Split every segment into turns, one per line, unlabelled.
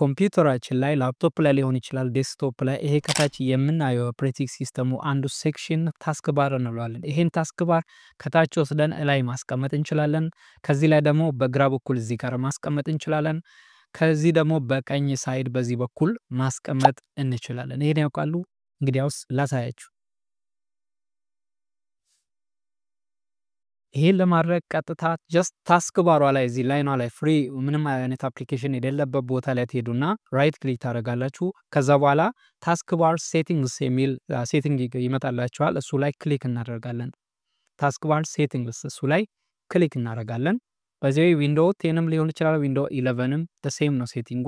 ኮምፒውተራችን ላይ ላፕቶፕ ላይ ሊሆን ይችላል ዴስክቶፕ ላይ ይሄ ከታች የምናየው ኦፕሬቲንግ ሲስተሙ አንዱ ሴክሽን ታስክ ባር እንለዋለን። ይሄን ታስክ ባር ከታች ወስደን ላይ ማስቀመጥ እንችላለን። ከዚህ ላይ ደግሞ በግራ በኩል እዚህ ጋር ማስቀመጥ እንችላለን። ከዚህ ደግሞ በቀኝ ሳይድ በዚህ በኩል ማስቀመጥ እንችላለን። ይሄን ያውቃሉ? እንግዲያውስ ላሳያችሁ። ይሄን ለማድረግ ቀጥታ ጀስት ታስክ ባሯ ላይ እዚህ ላይኗ ላይ ፍሪ ምንም አይነት አፕሊኬሽን የሌለበት ቦታ ላይ ትሄዱና ራይት ክሊክ ታደርጋላችሁ። ከዛ በኋላ ታስክ ባር ሴቲንግስ የሚል ሴቲንግ ይመጣላችኋል። እሱ ላይ ክሊክ እናደርጋለን። ታስክ ባር ሴቲንግስ እሱ ላይ ክሊክ እናደርጋለን። በዚህ ዊንዶው 10ም ሊሆን ይችላል ዊንዶው 11ም ሴም ነው ሴቲንጉ።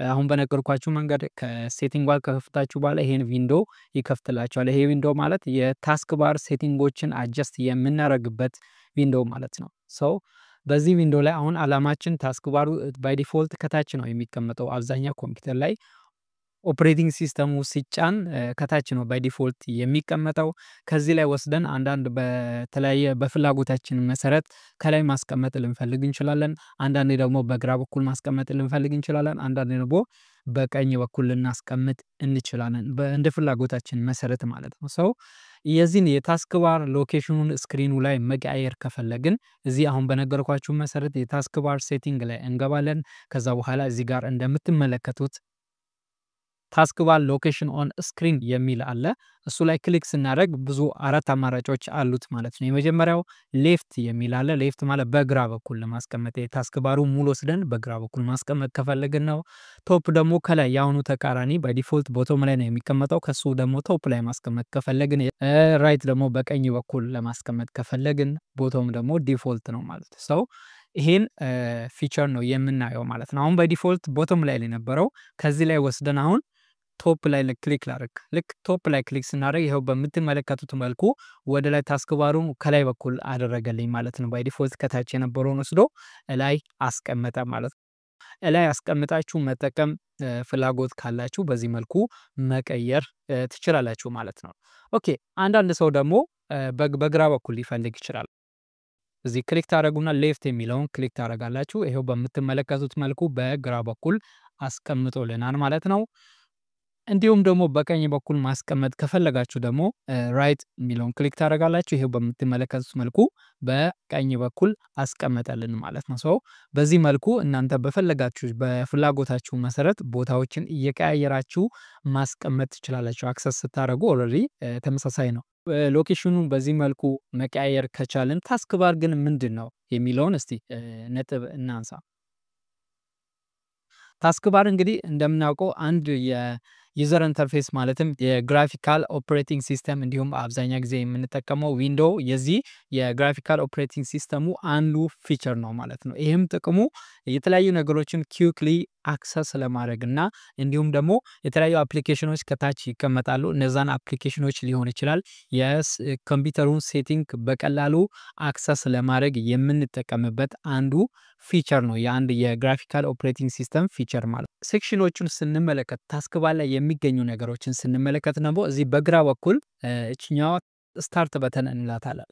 አሁን በነገርኳችሁ መንገድ ከሴቲንግ ባር ከፍታችሁ በኋላ ይሄን ዊንዶው ይከፍትላችኋል። ይሄ ዊንዶው ማለት የታስክ ባር ሴቲንጎችን አጀስት የምናደርግበት ዊንዶው ማለት ነው። ሶ በዚህ ዊንዶው ላይ አሁን አላማችን ታስክ ባሩ ባይ ዲፎልት ከታች ነው የሚቀመጠው አብዛኛው ኮምፒውተር ላይ ኦፕሬቲንግ ሲስተሙ ሲጫን ከታች ነው ባይ ዲፎልት የሚቀመጠው። ከዚህ ላይ ወስደን አንዳንድ በተለያየ በፍላጎታችን መሰረት ከላይ ማስቀመጥ ልንፈልግ እንችላለን። አንዳንዴ ደግሞ በግራ በኩል ማስቀመጥ ልንፈልግ እንችላለን። አንዳንዴ ደግሞ በቀኝ በኩል ልናስቀምጥ እንችላለን እንደ ፍላጎታችን መሰረት ማለት ነው። ሰው የዚህን የታስክ ባር ሎኬሽኑን ስክሪኑ ላይ መቀያየር ከፈለግን እዚህ አሁን በነገርኳችሁ መሰረት የታስክ ባር ሴቲንግ ላይ እንገባለን። ከዛ በኋላ እዚህ ጋር እንደምትመለከቱት ታስክ ባር ሎኬሽን ኦን ስክሪን የሚል አለ። እሱ ላይ ክሊክ ስናደርግ ብዙ አራት አማራጮች አሉት ማለት ነው። የመጀመሪያው ሌፍት የሚል አለ። ሌፍት ማለት በግራ በኩል ለማስቀመጥ የታስክ ባሩ ሙሉ ወስደን በግራ በኩል ማስቀመጥ ከፈለግን ነው። ቶፕ ደግሞ ከላይ ያሁኑ ተቃራኒ በዲፎልት ቦቶም ላይ ነው የሚቀመጠው። ከሱ ደግሞ ቶፕ ላይ ማስቀመጥ ከፈለግን፣ ራይት ደግሞ በቀኝ በኩል ለማስቀመጥ ከፈለግን፣ ቦቶም ደግሞ ዲፎልት ነው ማለት ነው። ሰው ይሄን ፊቸር ነው የምናየው ማለት ነው። አሁን በዲፎልት ቦቶም ላይ የነበረው ከዚህ ላይ ወስደን አሁን ቶፕ ላይ ክሊክ ላድርግ። ልክ ቶፕ ላይ ክሊክ ስናደርግ ይኸው በምትመለከቱት መልኩ ወደ ላይ ታስክ ባሩ ከላይ በኩል አደረገልኝ ማለት ነው። ባይ ዲፎልት ከታች የነበረውን ወስዶ ላይ አስቀመጠ ማለት ነው። ላይ አስቀምጣችሁ መጠቀም ፍላጎት ካላችሁ በዚህ መልኩ መቀየር ትችላላችሁ ማለት ነው። ኦኬ አንዳንድ ሰው ደግሞ በግራ በኩል ሊፈልግ ይችላል። እዚህ ክሊክ ታደርጉና ሌፍት የሚለውን ክሊክ ታደርጋላችሁ። ይኸው በምትመለከቱት መልኩ በግራ በኩል አስቀምጦልናል ማለት ነው። እንዲሁም ደግሞ በቀኝ በኩል ማስቀመጥ ከፈለጋችሁ ደግሞ ራይት የሚለውን ክሊክ ታደርጋላችሁ። ይሄው በምትመለከቱት መልኩ በቀኝ በኩል አስቀመጠልን ማለት ነው። ሰው በዚህ መልኩ እናንተ በፈለጋችሁ በፍላጎታችሁ መሰረት ቦታዎችን እየቀያየራችሁ ማስቀመጥ ትችላላችሁ። አክሰስ ስታደርጉ ኦልሬዲ ተመሳሳይ ነው። ሎኬሽኑን በዚህ መልኩ መቀያየር ከቻልን ታስክ ባር ግን ምንድነው የሚለውን እስቲ ነጥብ እናንሳ። ታስክ ባር እንግዲህ እንደምናውቀው አንድ የዩዘር ኢንተርፌስ ማለትም የግራፊካል ኦፕሬቲንግ ሲስተም እንዲሁም አብዛኛው ጊዜ የምንጠቀመው ዊንዶው የዚህ የግራፊካል ኦፕሬቲንግ ሲስተሙ አንዱ ፊቸር ነው ማለት ነው። ይህም ጥቅሙ የተለያዩ ነገሮችን ኩዊክሊ አክሰስ ለማድረግ እና እንዲሁም ደግሞ የተለያዩ አፕሊኬሽኖች ከታች ይቀመጣሉ። እነዛን አፕሊኬሽኖች ሊሆን ይችላል የኮምፒውተሩን ሴቲንግ በቀላሉ አክሰስ ለማድረግ የምንጠቀምበት አንዱ ፊቸር ነው። የአንድ የግራፊካል ኦፕሬቲንግ ሲስተም ፊቸር ማለት ነው። ሴክሽኖቹን ስንመለከት ታስክ ባር ላይ የሚገኙ ነገሮችን ስንመለከት ደግሞ እዚህ በግራ በኩል እችኛዋ ስታርት በተን እንላታለን።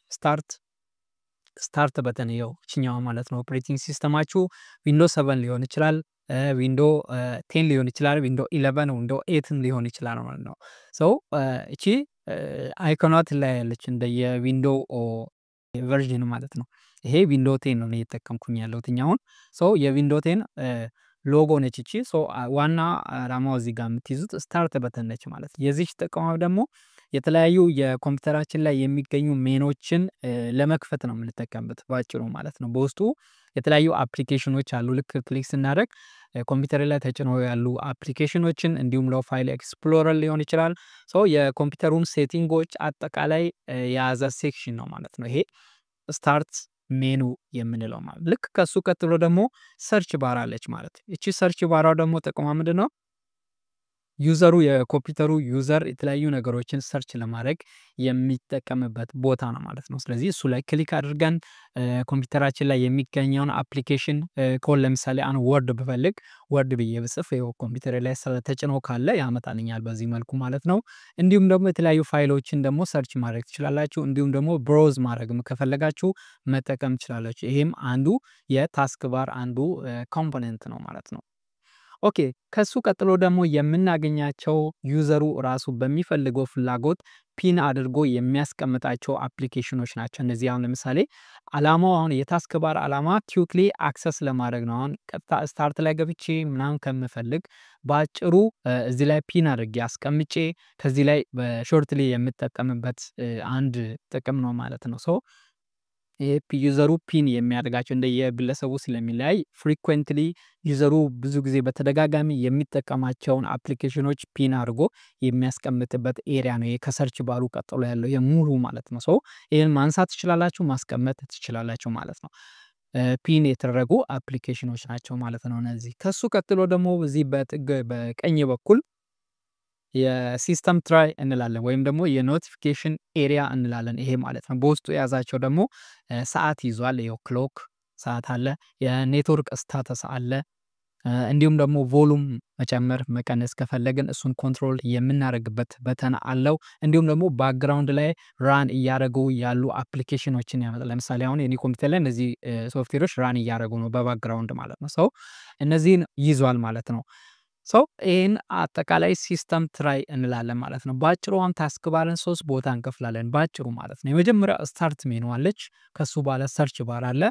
ስታርት በተን ይኸው እችኛዋ ማለት ነው። ኦፕሬቲንግ ሲስተማችሁ ዊንዶው 7 ሊሆን ይችላል፣ ዊንዶው 10 ሊሆን ይችላል፣ ዊንዶው 11 ዊንዶው 8 ሊሆን ይችላል ማለት ነው። ሶ እቺ አይኮኗት ላይ ያለች እንደ የዊንዶው ቨርዥን ማለት ነው። ይሄ ዊንዶው 10 ነው እየተጠቀምኩኝ ያለሁት አሁን። ሶ የዊንዶው 10 ሎጎ ነች እቺ። ሶ ዋና አላማው እዚህ ጋር የምትይዙት ስታርት በተን ነች ማለት ነው። የዚች ጥቅሟ ደግሞ የተለያዩ የኮምፒውተራችን ላይ የሚገኙ ሜኖችን ለመክፈት ነው የምንጠቀምበት ባጭሩ ማለት ነው። በውስጡ የተለያዩ አፕሊኬሽኖች አሉ። ልክ ክሊክ ስናደርግ ኮምፒውተር ላይ ተጭነው ያሉ አፕሊኬሽኖችን እንዲሁም ፋይል ኤክስፕሎረር ሊሆን ይችላል። ሶ የኮምፒውተሩን ሴቲንጎች አጠቃላይ የያዘ ሴክሽን ነው ማለት ነው። ይሄ ስታርት ሜኑ የምንለው ማለት ልክ ከሱ ቀጥሎ ደግሞ ሰርች ባር አለች ማለት ነው። እቺ ሰርች ባሯ ደግሞ ጥቅሟ ምንድነው? ዩዘሩ የኮምፒውተሩ ዩዘር የተለያዩ ነገሮችን ሰርች ለማድረግ የሚጠቀምበት ቦታ ነው ማለት ነው። ስለዚህ እሱ ላይ ክሊክ አድርገን ኮምፒውተራችን ላይ የሚገኘውን አፕሊኬሽን ኮል ለምሳሌ አን ወርድ ብፈልግ ወርድ ብዬ ብጽፍ ይኸው ኮምፒውተር ላይ ተጭኖ ካለ ያመጣልኛል በዚህ መልኩ ማለት ነው። እንዲሁም ደግሞ የተለያዩ ፋይሎችን ደግሞ ሰርች ማድረግ ትችላላችሁ። እንዲሁም ደግሞ ብሮዝ ማድረግ ከፈለጋችሁ መጠቀም ትችላላችሁ። ይሄም አንዱ የታስክ ባር አንዱ ኮምፖነንት ነው ማለት ነው። ኦኬ ከሱ ቀጥሎ ደግሞ የምናገኛቸው ዩዘሩ ራሱ በሚፈልገው ፍላጎት ፒን አድርጎ የሚያስቀምጣቸው አፕሊኬሽኖች ናቸው። እነዚህ አሁን ለምሳሌ አላማው አሁን የታስክ ባር አላማ ኩዊክሊ አክሰስ ለማድረግ ነው። አሁን ቀጥታ ስታርት ላይ ገብቼ ምናምን ከምፈልግ በአጭሩ እዚህ ላይ ፒን አድርጌ አስቀምጬ ከዚህ ላይ በሾርትሊ የምጠቀምበት አንድ ጥቅም ነው ማለት ነው። ሶ ዩዘሩ ፒን የሚያደርጋቸው እንደየግለሰቡ ስለሚለያይ ፍሪኩዌንትሊ ዩዘሩ ብዙ ጊዜ በተደጋጋሚ የሚጠቀማቸውን አፕሊኬሽኖች ፒን አድርጎ የሚያስቀምጥበት ኤሪያ ነው። ይሄ ከሰርች ባሩ ቀጥሎ ያለው የሙሉ ማለት ነው። ሶ ይሄን ማንሳት ትችላላችሁ፣ ማስቀመጥ ትችላላችሁ ማለት ነው። ፒን የተደረጉ አፕሊኬሽኖች ናቸው ማለት ነው እነዚህ። ከሱ ቀጥሎ ደግሞ እዚህ በቀኝ በኩል የሲስተም ትራይ እንላለን ወይም ደግሞ የኖቲፊኬሽን ኤሪያ እንላለን። ይሄ ማለት ነው በውስጡ የያዛቸው ደግሞ ሰዓት ይዟል። ይኸው ክሎክ ሰዓት አለ፣ የኔትወርክ ስታተስ አለ፣ እንዲሁም ደግሞ ቮሉም መጨመር መቀነስ ከፈለግን እሱን ኮንትሮል የምናደርግበት በተን አለው። እንዲሁም ደግሞ ባክግራውንድ ላይ ራን እያደረጉ ያሉ አፕሊኬሽኖችን ያመጣል። ለምሳሌ አሁን የኔ ኮምፒውተር ላይ እነዚህ ሶፍትዌሮች ራን እያደረጉ ነው በባክግራውንድ ማለት ነው። ሰው እነዚህን ይዟል ማለት ነው። ሰው ይህን አጠቃላይ ሲስተም ትራይ እንላለን ማለት ነው። በአጭሩ አሁን ታስክ ባርን 3 ቦታ እንከፍላለን በአጭሩ ማለት ነው። የመጀመሪያ ስታርት ሜኑ አለች፣ ከሱ በኋላ ሰርች ባር አለ፣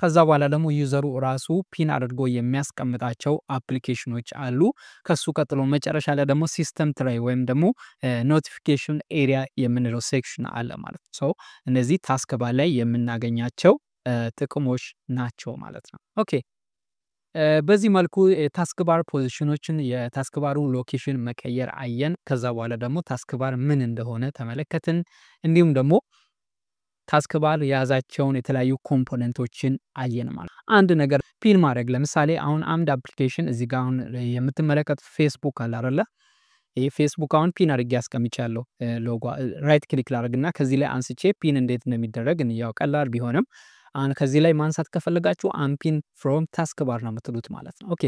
ከዛ በኋላ ደግሞ ዩዘሩ ራሱ ፒን አድርጎ የሚያስቀምጣቸው አፕሊኬሽኖች አሉ። ከሱ ቀጥሎ መጨረሻ ላይ ደግሞ ሲስተም ትራይ ወይም ደግሞ ኖቲፊኬሽን ኤሪያ የምንለው ሴክሽን አለ ማለት ነው። ሰው እነዚህ ታስክ ባር ላይ የምናገኛቸው ጥቅሞች ናቸው ማለት ነው። ኦኬ በዚህ መልኩ ታስክ ባር ፖዚሽኖችን የታስክ ባሩን ሎኬሽን መቀየር አየን። ከዛ በኋላ ደግሞ ታስክ ባር ምን እንደሆነ ተመለከትን። እንዲሁም ደግሞ ታስክ ባር የያዛቸውን የተለያዩ ኮምፖነንቶችን አየን ማለት ነው። አንድ ነገር ፒን ማድረግ ለምሳሌ አሁን አንድ አፕሊኬሽን እዚህ ጋር አሁን የምትመለከቱት ፌስቡክ አለ አይደለ? ይሄ ፌስቡክ አሁን ፒን አድርጌ አስቀምጫለሁ። ሎጎ ራይት ክሊክ ላድርግና ከዚህ ላይ አንስቼ ፒን እንዴት እንደሚደረግ ያው ቀላል ቢሆንም አሁን ከዚህ ላይ ማንሳት ከፈለጋችሁ አንፒን ፍሮም ታስክ ባር ነው የምትሉት ማለት ነው። ኦኬ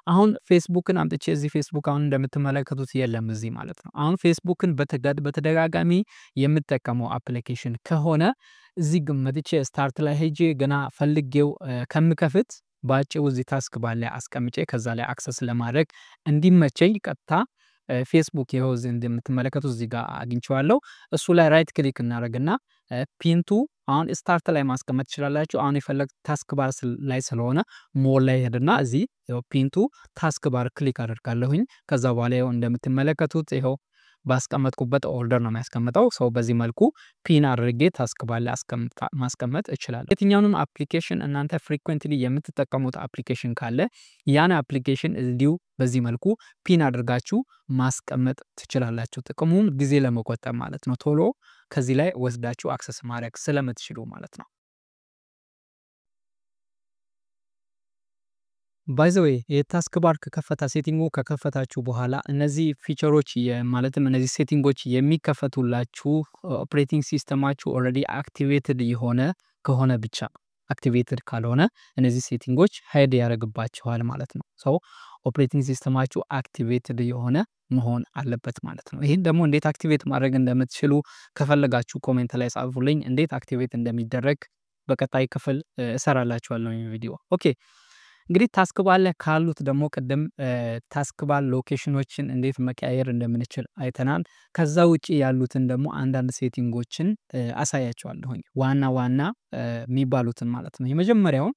አሁን ፌስቡክን አምጥቼ እዚህ ፌስቡክ አሁን እንደምትመለከቱት የለም እዚህ ማለት ነው። አሁን ፌስቡክን በተደጋጋሚ የምጠቀመው አፕሊኬሽን ከሆነ እዚህ ግን መጥቼ ስታርት ላይ ሄጄ ገና ፈልጌው ከምከፍት ባጭው እዚህ ታስክ ባር ላይ አስቀምጬ ከዛ ላይ አክሰስ ለማድረግ እንዲመቸኝ ቀጥታ ፌስቡክ ይኸው እንደምትመለከቱት እዚህ ጋር አግኝቼዋለሁ። እሱ ላይ ራይት ክሊክ እናደርግና ፒንቱ አሁን ስታርት ላይ ማስቀመጥ ትችላላችሁ። አሁን የፈለግ ታስክ ባር ላይ ስለሆነ ሞል ላይ ሄድና እዚህ ፒንቱ ታስክ ባር ክሊክ አደርጋለሁኝ። ከዛ በኋላ ይኸው እንደምትመለከቱት ይኸው ባስቀመጥኩበት ኦርደር ነው የሚያስቀምጠው። ሰው በዚህ መልኩ ፒን አድርጌ ታስክ ባር ላይ ማስቀመጥ እችላለሁ። የትኛውንም አፕሊኬሽን እናንተ ፍሪኩዌንትሊ የምትጠቀሙት አፕሊኬሽን ካለ ያን አፕሊኬሽን እንዲሁ በዚህ መልኩ ፒን አድርጋችሁ ማስቀመጥ ትችላላችሁ። ጥቅሙም ጊዜ ለመቆጠብ ማለት ነው። ቶሎ ከዚህ ላይ ወስዳችሁ አክሰስ ማድረግ ስለምትችሉ ማለት ነው። ባይ ዘ ዌይ የታስክ ባር ሴቲንጉ ከከፈታችሁ በኋላ እነዚህ ፊቸሮች ማለትም እነዚህ ሴቲንጎች የሚከፈቱላችሁ ኦፕሬቲንግ ሲስተማችሁ ኦልሬዲ አክቲቬትድ የሆነ ከሆነ ብቻ፣ አክቲቬትድ ካልሆነ እነዚህ ሴቲንጎች ሃይድ ያደርግባችኋል ማለት ነው። ሰው ኦፕሬቲንግ ሲስተማችሁ አክቲቬትድ የሆነ መሆን አለበት ማለት ነው። ይህን ደግሞ እንዴት አክቲቬት ማድረግ እንደምትችሉ ከፈለጋችሁ ኮሜንት ላይ ጻፉልኝ። እንዴት አክቲቬት እንደሚደረግ በቀጣይ ክፍል እሰራላችኋለሁ ቪዲዮ። ኦኬ እንግዲህ ታስክ ባር ላይ ካሉት ደግሞ ቅድም ታስክ ባር ሎኬሽኖችን እንዴት መቀያየር እንደምንችል አይተናል። ከዛ ውጪ ያሉትን ደግሞ አንዳንድ ሴቲንጎችን አሳያችኋለሁኝ ዋና ዋና የሚባሉትን ማለት ነው። የመጀመሪያውን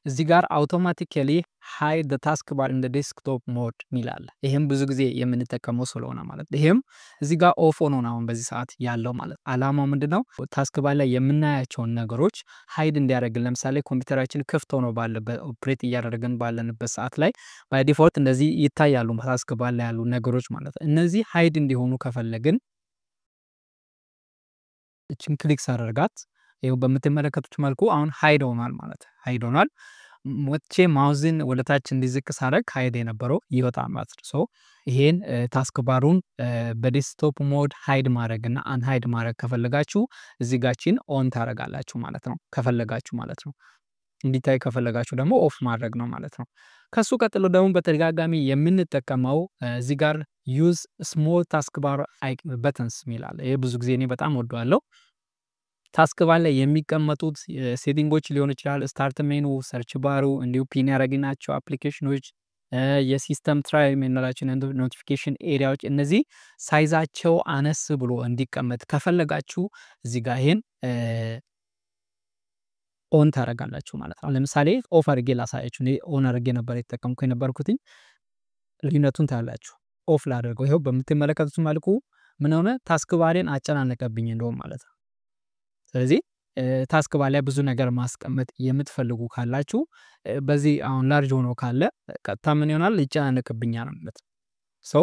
እዚህ ጋር አውቶማቲካሊ ሃይድ ዘ ታስክ ባር ኢን ዘ ዴስክቶፕ ሞድ ሚላል። ይሄም ብዙ ጊዜ የምንጠቀመው ስለሆነ ማለት ነው። ይሄም እዚህ ጋር ኦፍ ሆኖ ነው አሁን በዚህ ሰዓት ያለው ማለት። አላማው ምንድነው? ታስክ ባር ላይ የምናያቸውን ነገሮች ሃይድ እንዲያደርግን። ለምሳሌ ኮምፒውተራችን ክፍት ሆኖ ባለበት ኦፕሬት እያደረግን ባለንበት ሰዓት ላይ ባይ ዲፎልት እንደዚህ ይታያሉ ታስክ ባር ላይ ያሉ ነገሮች ማለት ነው። እነዚህ ሃይድ እንዲሆኑ ከፈለግን እችን ክሊክ ሳደርጋት ይኸው በምትመለከቱት መልኩ አሁን ሃይድ ሆኗል ማለት ሃይድ ሆኗል። ወጥቼ ማውዝን ወደታች እንዲዝቅ ሳደርግ ሃይድ የነበረው ይወጣል ማለት ነው። ሶ ይሄን ታስክ ባሩን በዴስክቶፕ ሞድ ሃይድ ማድረግና አንሃይድ ማድረግ ከፈለጋችሁ እዚህ ጋችን ኦን ታደርጋላችሁ ማለት ነው። ከፈለጋችሁ ማለት ነው። እንዲታይ ከፈለጋችሁ ደግሞ ኦፍ ማድረግ ነው ማለት ነው። ከሱ ቀጥሎ ደግሞ በተደጋጋሚ የምንጠቀመው እዚህ ጋር ዩዝ ስሞል ታስክ ባር በተንስ ሚላል። ይሄ ብዙ ጊዜ እኔ በጣም ወደዋለሁ። ታስክ ባር ላይ የሚቀመጡት ሴቲንጎች ሊሆን ይችላል። ስታርት ሜኑ፣ ሰርች ባሩ፣ እንዲሁ ፒን ያደረግናቸው አፕሊኬሽኖች የሲስተም ትራይ የምንላቸው ኖቲፊኬሽን ኤሪያዎች እነዚህ ሳይዛቸው አነስ ብሎ እንዲቀመጥ ከፈለጋችሁ እዚህ ጋር ይሄን ኦን ታደርጋላችሁ ማለት ነው። ለምሳሌ ኦፍ አድርጌ ላሳያችሁ። እኔ ኦን አድርጌ ነበር የተጠቀምኩ የነበርኩትኝ። ልዩነቱን ታያላችሁ። ኦፍ ላደርገው ይኸው በምትመለከቱት መልኩ ምን ሆነ? ታስክ ባሬን አጨናነቀብኝ እንደውም ማለት ነው። ስለዚህ ታስክ ባር ላይ ብዙ ነገር ማስቀመጥ የምትፈልጉ ካላችሁ በዚህ አሁን ላርጅ ሆኖ ካለ ቀጥታ ምን ይሆናል? ይጨናነቅብኛል ማለት ነው። ሶ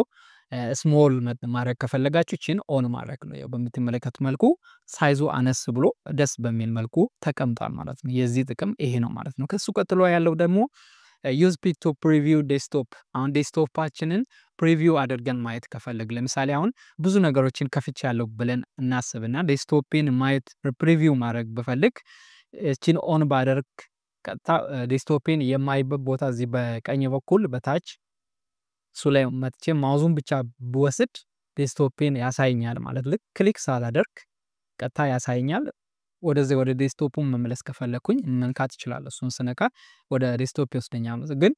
ስሞል ማድረግ ከፈለጋችሁ እቺን ኦን ማድረግ ነው። ያው በምትመለከቱት መልኩ ሳይዙ አነስ ብሎ ደስ በሚል መልኩ ተቀምጧል ማለት ነው። የዚህ ጥቅም ይሄ ነው ማለት ነው። ከሱ ቀጥሎ ያለው ደግሞ ዩዝ ፒክ ቱ ፕሪቪው ዴስክቶፕ። አሁን ዴስክቶፓችንን ፕሪቪው አድርገን ማየት ከፈለግ ለምሳሌ አሁን ብዙ ነገሮችን ከፍቼ ያለው ብለን እናስብና ዴስክቶፔን ማየት ፕሪቪው ማድረግ ብፈልግ እቺን ኦን ባደርግ ቀጥታ ዴስክቶፔን የማይበት ቦታ እዚህ በቀኝ በኩል በታች እሱ ላይ መጥቼ ማውዙን ብቻ ብወስድ ዴስክቶፔን ያሳየኛል ማለት ልክ ክሊክ ሳላደርግ ቀጥታ ያሳየኛል። ወደዚህ ወደ ዴስክቶፑን መመለስ ከፈለኩኝ መንካት ይችላል። እሱን ስነካ ወደ ዴስክቶፕ ይወስደኛል። ግን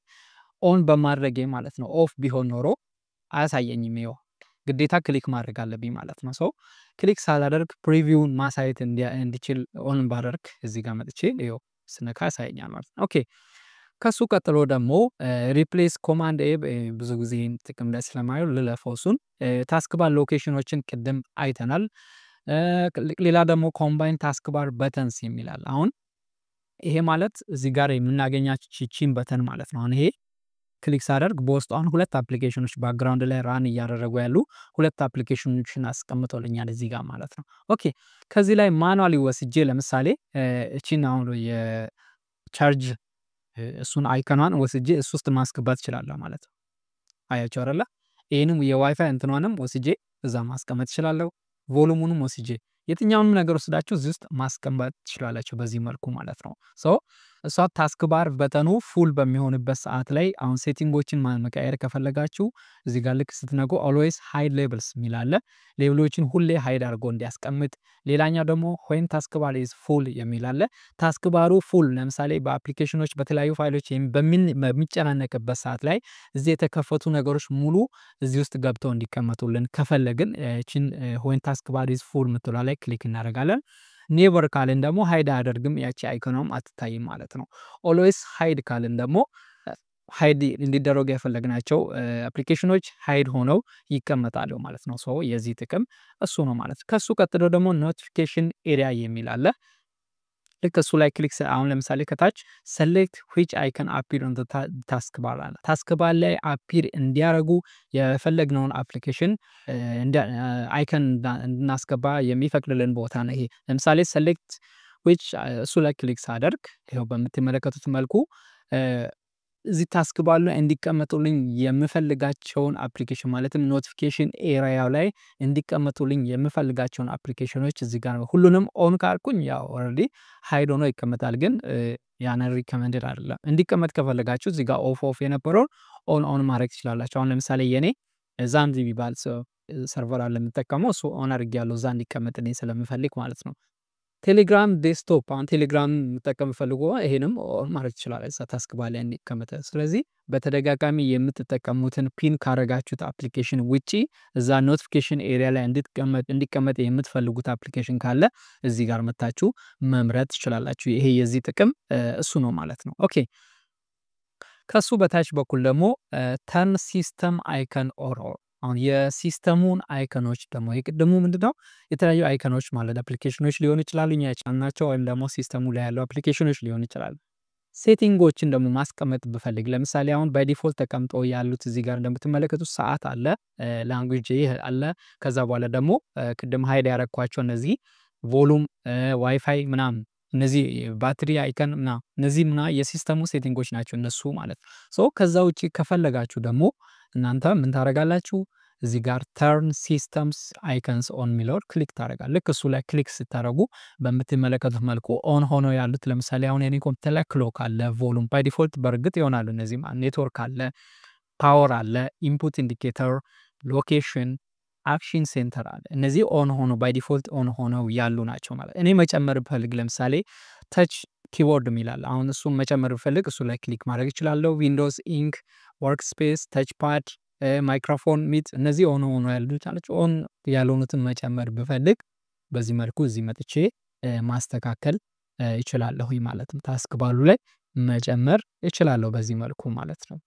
ኦን በማድረጌ ማለት ነው። ኦፍ ቢሆን ኖሮ አያሳየኝም። ይኸው ግዴታ ክሊክ ማድረግ አለብኝ ማለት ነው። ሰው ክሊክ ሳላደርግ ፕሪቪውን ማሳየት እንዲችል ኦን ባደርግ እዚህ ጋር መጥቼ ይኸው ስነካ ያሳየኛል ማለት ነው። ኦኬ ከሱ ቀጥሎ ደግሞ ሪፕሌስ ኮማንድ ኤ ብዙ ጊዜ ጥቅም ላይ ስለማየው ልለፈው እሱን። ታስክ ባር ሎኬሽኖችን ቅድም አይተናል። ሌላ ደግሞ ኮምባይን ታስክ ባር በተንስ የሚላል። አሁን ይሄ ማለት እዚህ ጋር የምናገኛቸው ቺቺን በተን ማለት ነው። አሁን ይሄ ክሊክ ሳደርግ በውስጡ አሁን ሁለት አፕሊኬሽኖች ባክግራውንድ ላይ ራን እያደረጉ ያሉ ሁለት አፕሊኬሽኖችን አስቀምጦልኛል እዚህ ጋር ማለት ነው። ኦኬ ከዚህ ላይ ማኑዋሊ ወስጄ ለምሳሌ እቺን አሁን የቻርጅ እሱን አይከኗን ወስጄ እሱ ውስጥ ማስገባት እችላለሁ ማለት ነው። አያችሁ አይደለ? ይሄንም የዋይፋይ እንትኗንም ወስጄ እዛ ማስቀመጥ እችላለሁ። ቮሉሙንም ወስጄ የትኛውንም ነገር ወስዳችሁ እዚህ ውስጥ ማስቀመጥ ትችላላችሁ በዚህ መልኩ ማለት ነው። ሶ እሷ ታስክ ባር በተኑ ፉል በሚሆንበት ሰዓት ላይ አሁን ሴቲንጎችን መቀየር ከፈለጋችሁ እዚህ ጋር ልክ ስትነጉ ኦልዌይስ ሃይድ ሌብልስ የሚላለ ሌብሎችን ሁሌ ሃይድ አድርጎ እንዲያስቀምጥ። ሌላኛው ደግሞ ዌን ታስክ ባር ኢዝ ፉል የሚላለ ታስክ ባሩ ፉል ለምሳሌ በአፕሊኬሽኖች በተለያዩ ፋይሎች በሚጨናነቅበት ሰዓት ላይ እዚህ የተከፈቱ ነገሮች ሙሉ እዚህ ውስጥ ገብተው እንዲቀመጡልን ከፈለግን እቺን ዌን ታስክ ባር ኢዝ ፉል ምትላ ላይ ክሊክ እናደርጋለን። ኔቨር ካልን ደግሞ ሃይድ አያደርግም፣ ያቺ አይኮኗም አትታይም ማለት ነው። ኦልዌይስ ሃይድ ካልን ደግሞ ሃይድ እንዲደረጉ የፈለግናቸው አፕሊኬሽኖች ሃይድ ሆነው ይቀመጣሉ ማለት ነው። ሶ የዚህ ጥቅም እሱ ነው ማለት ነው። ከሱ ቀጥሎ ደግሞ ኖቲፊኬሽን ኤሪያ የሚል አለ። ልክ እሱ ላይ ክሊክ አሁን ለምሳሌ ከታች ሰሌክት ዊች አይከን አፒር ኦን ታስክ ባር አለ። ታስክ ባር ላይ አፒር እንዲያደርጉ የፈለግነውን አፕሊኬሽን አይከን እንድናስገባ የሚፈቅድልን ቦታ ነው ይሄ። ለምሳሌ ሰሌክት ዊች እሱ ላይ ክሊክ ሳደርግ ይኸው በምትመለከቱት መልኩ እዚህ ታስክ ባር ላይ እንዲቀመጡልኝ የምፈልጋቸውን አፕሊኬሽን ማለትም ኖቲፊኬሽን ኤሪያው ላይ እንዲቀመጡልኝ የምፈልጋቸውን አፕሊኬሽኖች እዚህ ጋር ሁሉንም ኦን ካልኩኝ ያው ኦልሬዲ ሃይድ ሆኖ ይቀመጣል። ግን ያን ሪከመንድድ አይደለም። እንዲቀመጥ ከፈለጋችሁ እዚህ ጋር ኦፍ የነበረውን ኦን ማድረግ ትችላላችሁ። አሁን ለምሳሌ የኔ ዛምዚ ቢባል ሰርቨር አለ የምጠቀመው እሱ ኦን አድርጌያለሁ እዛ እንዲቀመጥልኝ ስለምፈልግ ማለት ነው። ቴሌግራም ዴስክቶፕ አሁን ቴሌግራም የምጠቀም ፈልጎ ይሄንም ኦን ማድረግ ትችላላችሁ እዛ ታስክ ባር ላይ እንዲቀመጥ። ስለዚህ በተደጋጋሚ የምትጠቀሙትን ፒን ካረጋችሁት አፕሊኬሽን ውጪ እዛ ኖቲፊኬሽን ኤሪያ ላይ እንዲቀመጥ የምትፈልጉት አፕሊኬሽን ካለ እዚህ ጋር መታችሁ መምረጥ ትችላላችሁ። ይሄ የዚህ ጥቅም እሱ ነው ማለት ነው። ኦኬ ከሱ በታች በኩል ደግሞ ተርን ሲስተም አይከን ኦን። አሁን የሲስተሙን አይከኖች ደግሞ የቅድሙ ምንድነው የተለያዩ አይከኖች ማለት አፕሊኬሽኖች ሊሆኑ ይችላሉ እኛ ያጫናቸው ወይም ደግሞ ሲስተሙ ላይ ያለው አፕሊኬሽኖች ሊሆኑ ይችላሉ። ሴቲንጎችን ደግሞ ማስቀመጥ ብፈልግ ለምሳሌ አሁን ባይ ዲፎልት ተቀምጦ ያሉት እዚህ ጋር እንደምትመለከቱት ሰዓት አለ፣ ላንጉዌጅ አለ። ከዛ በኋላ ደግሞ ቅድም ሃይድ ያረኳቸው እነዚህ ቮሉም፣ ዋይፋይ ምናምን እነዚህ ባትሪ አይከን ምናምን እነዚህ የሲስተሙ ሴቲንጎች ናቸው እነሱ ማለት ነው። ሶ ከዛ ውጪ ከፈለጋችሁ ደግሞ እናንተ ምን ታረጋላችሁ እዚህ ጋር ተርን ሲስተምስ አይከንስ ኦን ሚለር ክሊክ ታረጋላችሁ። ልክ እሱ ላይ ክሊክ ስታረጉ በምትመለከቱት መልኩ ኦን ሆኖ ያሉት ለምሳሌ አሁን የኔ ኮምፒውተር ላይ ክሎክ አለ፣ ቮሉም ባይ ዲፎልት በርግጥ ይሆናሉ እነዚህ ኔትወርክ አለ፣ ፓወር አለ፣ ኢንፑት ኢንዲኬተር፣ ሎኬሽን፣ አክሽን ሴንተር አለ። እነዚህ ኦን ሆኖ ባይ ዲፎልት ኦን ሆነው ያሉ ናቸው ማለት። እኔ መጨመር ፈልግ ለምሳሌ ተች ኪቦርድ የሚላል አሁን እሱን መጨመር ብፈልግ እሱ ላይ ክሊክ ማድረግ እችላለሁ። ዊንዶውስ ኢንክ፣ ወርክ ስፔስ፣ ተች ፓድ፣ ማይክሮፎን ሚት እነዚህ ኦን ያሉት ናቸው። ኦን ያልሆኑትን መጨመር ብፈልግ በዚህ መልኩ እዚህ መጥቼ ማስተካከል እችላለሁ ማለት ነው። ታስክ ባሩ ላይ መጨመር እችላለሁ በዚህ መልኩ ማለት ነው።